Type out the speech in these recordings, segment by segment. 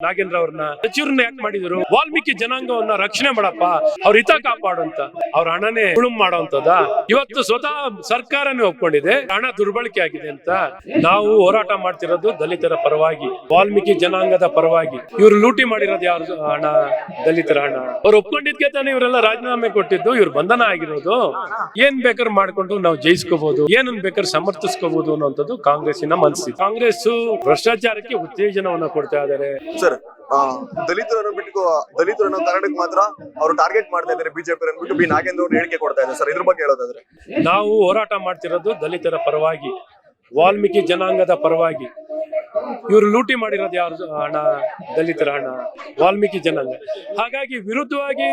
ನಾಗೇಂದ್ರ ಅವ್ರನ್ನ ಸಚಿವರನ್ನ ಯಾಕೆ ಮಾಡಿದ್ರು? ವಾಲ್ಮೀಕಿ ಜನಾಂಗವನ್ನ ರಕ್ಷಣೆ ಮಾಡಪ್ಪ, ಅವ್ರ ಹಿತ ಕಾಪಾಡು ಅಂತ ಅವ್ರ ಹಣನೇ ಉಳುಮ್ ಮಾಡೋಂತದ. ಇವತ್ತು ಸ್ವತಃ ಸರ್ಕಾರನೇ ಒಪ್ಕೊಂಡಿದೆ ಹಣ ದುರ್ಬಳಕೆ ಆಗಿದೆ ಅಂತ. ನಾವು ಹೋರಾಟ ಮಾಡ್ತಿರೋದು ದಲಿತರ ಪರವಾಗಿ, ವಾಲ್ಮೀಕಿ ಜನಾಂಗದ ಪರವಾಗಿ. ಇವ್ರು ಲೂಟಿ ಮಾಡಿರೋದು ಯಾರು ಹಣ? ದಲಿತರ ಹಣ. ಅವ್ರು ಒಪ್ಕೊಂಡಿದ್ಕೆ ತಾನೇ ಇವರೆಲ್ಲ ರಾಜೀನಾಮೆ ಕೊಟ್ಟಿದ್ದು, ಇವ್ರು ಬಂಧನ ಆಗಿರೋದು. ಏನ್ ಬೇಕಾದ್ರೂ ಮಾಡ್ಕೊಂಡು ನಾವು ಜಯಿಸ್ಕೋಬಹುದು, ಏನನ್ ಬೇಕಾದ್ರೂ ಸಮರ್ಥಿಸ್ಕೋಬಹುದು ಅನ್ನೋಂಥದ್ದು ಕಾಂಗ್ರೆಸ್ಸಿನ ಮನಸ್ಸಿದೆ. ಕಾಂಗ್ರೆಸ್ ಭ್ರಷ್ಟಾಚಾರಕ್ಕೆ ಉತ್ತೇಜನವನ್ನ ಕೊಡ್ತಾ ಇದ್ದಾರೆ. ಸರ್, ದಲಿತರನ್ನು ಬಿಟ್ಟು ದಲಿತರನ್ನು ಕರ್ನಾಟಕ ಮಾತ್ರ ಅವರು ಟಾರ್ಗೆಟ್ ಮಾಡ್ತಾ ಇದ್ದಾರೆ ಬಿಜೆಪಿ ಅಂದ್ಬಿಟ್ಟು ಬಿ ನಾಗೇಂದ್ರ ಅವರು ಹೇಳಿಕೆ ಕೊಡ್ತಾ ಇದ್ದಾರೆ ಸರ್. ಇದ್ರ ಬಗ್ಗೆ ಹೇಳೋದಾದ್ರೆ ನಾವು ಹೋರಾಟ ಮಾಡ್ತಿರೋದು ದಲಿತರ ಪರವಾಗಿ, ವಾಲ್ಮೀಕಿ ಜನಾಂಗದ ಪರವಾಗಿ. ಇವರು ಲೂಟಿ ಮಾಡಿರೋದು ಯಾರು ಹಣ? ದಲಿತರ ಹಣ, ವಾಲ್ಮೀಕಿ ಜನಾಂಗ. ಹಾಗಾಗಿ ವಿರುದ್ಧವಾಗಿ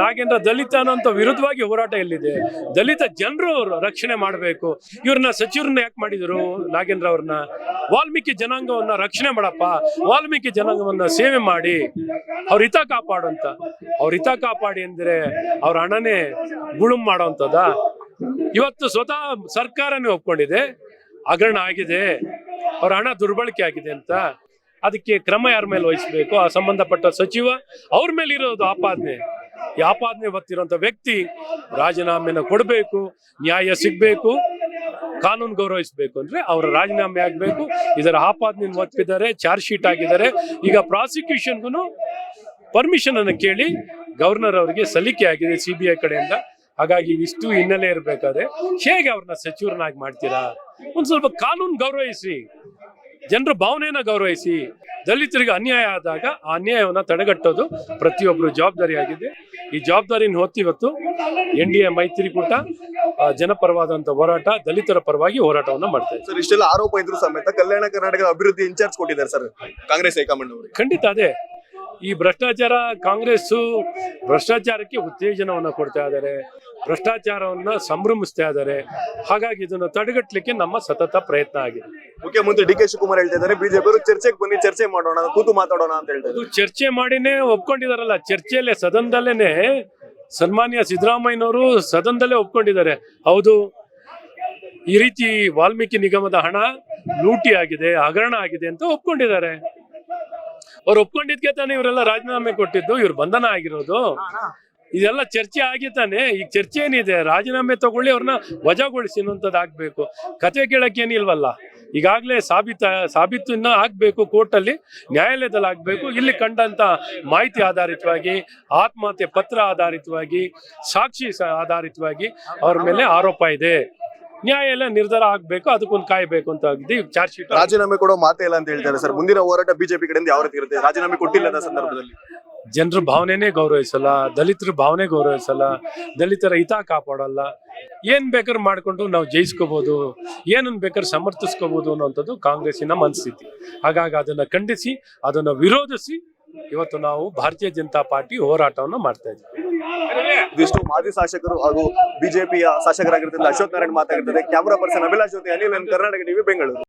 ನಾಗೇಂದ್ರ ದಲಿತ ಅನ್ನೋಂಥ ವಿರುದ್ಧವಾಗಿ ಹೋರಾಟ ಎಲ್ಲಿದೆ? ದಲಿತ ಜನರು ರಕ್ಷಣೆ ಮಾಡಬೇಕು. ಇವ್ರನ್ನ ಸಚಿವರನ್ನ ಯಾಕೆ ಮಾಡಿದ್ರು? ನಾಗೇಂದ್ರ ಅವ್ರನ್ನ ವಾಲ್ಮೀಕಿ ಜನಾಂಗವನ್ನ ರಕ್ಷಣೆ ಮಾಡಪ್ಪ, ವಾಲ್ಮೀಕಿ ಜನಾಂಗವನ್ನ ಸೇವೆ ಮಾಡಿ ಅವ್ರ ಹಿತ ಕಾಪಾಡು ಅಂತ. ಅವ್ರ ಹಿತ ಕಾಪಾಡಿ ಅಂದ್ರೆ ಅವ್ರ ಹಣನೇ ಗುಳುಮ್ ಮಾಡೋಂಥದ. ಇವತ್ತು ಸ್ವತಃ ಸರ್ಕಾರನೇ ಒಪ್ಕೊಂಡಿದೆ ಹಗರಣ ಆಗಿದೆ, ಅವ್ರ ಹಣ ದುರ್ಬಳಕೆ ಆಗಿದೆ ಅಂತ. ಅದಕ್ಕೆ ಕ್ರಮ ಯಾರ ಮೇಲೆ ವಹಿಸಬೇಕು? ಆ ಸಂಬಂಧಪಟ್ಟ ಸಚಿವ, ಅವ್ರ ಮೇಲೆ ಇರೋದು ಆಪಾದನೆ. ಈ ಆಪಾದನೆ ಹೊತ್ತಿರುವಂತ ವ್ಯಕ್ತಿ ರಾಜೀನಾಮೆನ ಕೊಡಬೇಕು, ನ್ಯಾಯ ಸಿಗ್ಬೇಕು, ಕಾನೂನು ಗೌರವಿಸಬೇಕು. ಅಂದ್ರೆ ಅವರ ರಾಜೀನಾಮೆ ಆಗ್ಬೇಕು. ಇದರ ಆಪಾದನೆ ಒಪ್ಪಿದ್ದಾರೆ, ಚಾರ್ಜ್ ಶೀಟ್ ಆಗಿದ್ದಾರೆ. ಈಗ ಪ್ರಾಸಿಕ್ಯೂಷನ್ಗೂ ಪರ್ಮಿಷನ್ ಅನ್ನು ಕೇಳಿ ಗವರ್ನರ್ ಅವರಿಗೆ ಸಲ್ಲಿಕೆ ಆಗಿದೆ CBI ಕಡೆಯಿಂದ. ಹಾಗಾಗಿ ಇಷ್ಟು ಹಿನ್ನೆಲೆ ಇರಬೇಕಾದ್ರೆ ಹೇಗೆ ಅವ್ರನ್ನ ಸಚಿವರನ್ನಾಗಿ ಮಾಡ್ತೀರಾ? ಒಂದ್ ಸ್ವಲ್ಪ ಕಾನೂನು ಗೌರವಿಸಿ, ಜನರ ಭಾವನೆಯನ್ನ ಗೌರವಿಸಿ. ದಲಿತರಿಗೆ ಅನ್ಯಾಯ ಆದಾಗ ಆ ಅನ್ಯಾಯವನ್ನ ತಡೆಗಟ್ಟೋದು ಪ್ರತಿಯೊಬ್ಬರು ಜವಾಬ್ದಾರಿ ಆಗಿದೆ. ಈ ಜವಾಬ್ದಾರಿನ ಹೊತ್ತು ಇವತ್ತು NDA ಮೈತ್ರಿಕೂಟ ಜನಪರವಾದಂತ ಹೋರಾಟ, ದಲಿತರ ಪರವಾಗಿ ಹೋರಾಟವನ್ನ ಮಾಡ್ತಾ ಇದೆ ಸರ್. ಇಷ್ಟೆಲ್ಲ ಆರೋಪ ಇದ್ರು ಸಮೇತ ಕಲ್ಯಾಣ ಕರ್ನಾಟಕ ಅಭಿವೃದ್ಧಿ ಇನ್ಚಾರ್ಜ್ ಕೊಟ್ಟಿದ್ದಾರೆ ಸರ್ ಕಾಂಗ್ರೆಸ್ ಹೈಕಮಾಂಡ್ ಅವರು. ಖಂಡಿತ ಅದೇ ಈ ಭ್ರಷ್ಟಾಚಾರ. ಕಾಂಗ್ರೆಸ್ ಭ್ರಷ್ಟಾಚಾರಕ್ಕೆ ಉತ್ತೇಜನವನ್ನ ಕೊಡ್ತಾ ಇದ್ದಾರೆ, ಭ್ರಷ್ಟಾಚಾರವನ್ನ ಸಂಭ್ರಮಿಸ್ತಾ ಇದ್ದಾರೆ. ಹಾಗಾಗಿ ಇದನ್ನು ತಡೆಗಟ್ಟಲಿಕ್ಕೆ ನಮ್ಮ ಸತತ ಪ್ರಯತ್ನ ಆಗಿದೆ. ಮುಖ್ಯಮಂತ್ರಿ DK ಶಿವಕುಮಾರ್ ಹೇಳ್ತಾ ಇದ್ದಾರೆ ಬಿಜೆಪಿ ಅವರು ಚರ್ಚೆಗೆ ಬನ್ನಿ, ಚರ್ಚೆ ಮಾಡೋಣ, ಕೂತು ಮಾತಾಡೋಣ ಅಂತ ಹೇಳ್ತಾರೆ. ಚರ್ಚೆ ಮಾಡಿನೇ ಒಪ್ಕೊಂಡಿದಾರಲ್ಲ. ಚರ್ಚೆಯಲ್ಲೇ ಸದನದಲ್ಲೇನೆ ಸನ್ಮಾನ್ಯ ಸಿದ್ದರಾಮಯ್ಯನವರು ಸದನದಲ್ಲೇ ಒಪ್ಕೊಂಡಿದ್ದಾರೆ. ಹೌದು, ಈ ರೀತಿ ವಾಲ್ಮೀಕಿ ನಿಗಮದ ಹಣ ಲೂಟಿ ಆಗಿದೆ, ಹಗರಣ ಆಗಿದೆ ಅಂತ ಒಪ್ಕೊಂಡಿದ್ದಾರೆ. ಅವ್ರು ಒಪ್ಕೊಂಡಿದ್ಕೆ ತಾನೇ ಇವರೆಲ್ಲ ರಾಜೀನಾಮೆ ಕೊಟ್ಟಿದ್ದು, ಇವ್ರು ಬಂಧನ ಆಗಿರೋದು. ಇದೆಲ್ಲ ಚರ್ಚೆ ಆಗಿತಾನೆ. ಈಗ ಚರ್ಚೆ ಏನಿದೆ? ರಾಜೀನಾಮೆ ತಗೊಳ್ಳಿ, ಅವ್ರನ್ನ ವಜಾಗೊಳಿಸಿ ಅನ್ನೋಂಥದ್ದು ಆಗ್ಬೇಕು. ಕತೆ ಕೇಳಕ್ಕೇನಿಲ್ವಲ್ಲ. ಈಗಾಗಲೇ ಸಾಬೀತು ಇನ್ನ ಆಗ್ಬೇಕು, ಕೋರ್ಟಲ್ಲಿ ನ್ಯಾಯಾಲಯದಲ್ಲಿ ಆಗ್ಬೇಕು. ಇಲ್ಲಿ ಕಂಡಂತ ಮಾಹಿತಿ ಆಧಾರಿತವಾಗಿ, ಆತ್ಮಹತ್ಯೆ ಪತ್ರ ಆಧಾರಿತವಾಗಿ, ಸಾಕ್ಷಿ ಆಧಾರಿತವಾಗಿ ಅವ್ರ ಮೇಲೆ ಆರೋಪ ಇದೆ. ನ್ಯಾಯಾಲಯ ನಿರ್ಧಾರ ಆಗ್ಬೇಕು, ಅದಕ್ಕೊಂದು ಕಾಯ್ಬೇಕು ಅಂತ ಆಗಿದೆ. ಚಾರ್ಜ್ ಶೀಟ್ ರಾಜೀನಾಮೆ ಕೊಡೋ ಮಾತೇ ಇಲ್ಲ ಅಂತ ಹೇಳ್ತಾರೆ ಸರ್. ಮುಂದಿನ ಹೋರಾಟ ಬಿಜೆಪಿ ಕಡೆಯಿಂದ ಯಾವ ರೀತಿ ಇರುತ್ತೆ? ರಾಜೀನಾಮೆ ಕೊಟ್ಟಿಲ್ಲದ ಸಂದರ್ಭದಲ್ಲಿ ಜನರ ಭಾವನೆನೇ ಗೌರವಿಸಲ್ಲ, ದಲಿತರ ಭಾವನೆ ಗೌರವಿಸಲ್ಲ, ದಲಿತರ ಹಿತ ಕಾಪಾಡಲ್ಲ. ಏನ್ ಬೇಕಾದ್ರೂ ಮಾಡ್ಕೊಂಡು ನಾವು ಜಯಿಸ್ಕೋಬಹುದು, ಏನನ್ ಬೇಕಾದ್ರೂ ಸಮರ್ಥಿಸ್ಕೋಬಹುದು ಅನ್ನೋಂಥದ್ದು ಕಾಂಗ್ರೆಸ್ಸಿನ ಮನಸ್ಥಿತಿ. ಹಾಗಾಗಿ ಅದನ್ನ ಖಂಡಿಸಿ, ಅದನ್ನ ವಿರೋಧಿಸಿ ಇವತ್ತು ನಾವು ಭಾರತೀಯ ಜನತಾ ಪಾರ್ಟಿ ಹೋರಾಟವನ್ನು ಮಾಡ್ತಾ ಇದ್ದೀವಿ. ಇದಿಷ್ಟು ಮಾಜಿ ಶಾಸಕರು ಹಾಗೂ ಬಿಜೆಪಿಯ ಶಾಸಕರಾಗಿರ್ತದೆ ಅಶೋಕ್ ನಾರಾಯಣ್ ಮಾತಾಗಿರ್ತದೆ. ಕ್ಯಾಮರಾ ಪರ್ಸನ್ ಅಭಿಲಾಷ್ ಜೊತೆ ಅನಿಲ್, ಕರ್ನಾಟಕ ಟಿವಿ, ಬೆಂಗಳೂರು.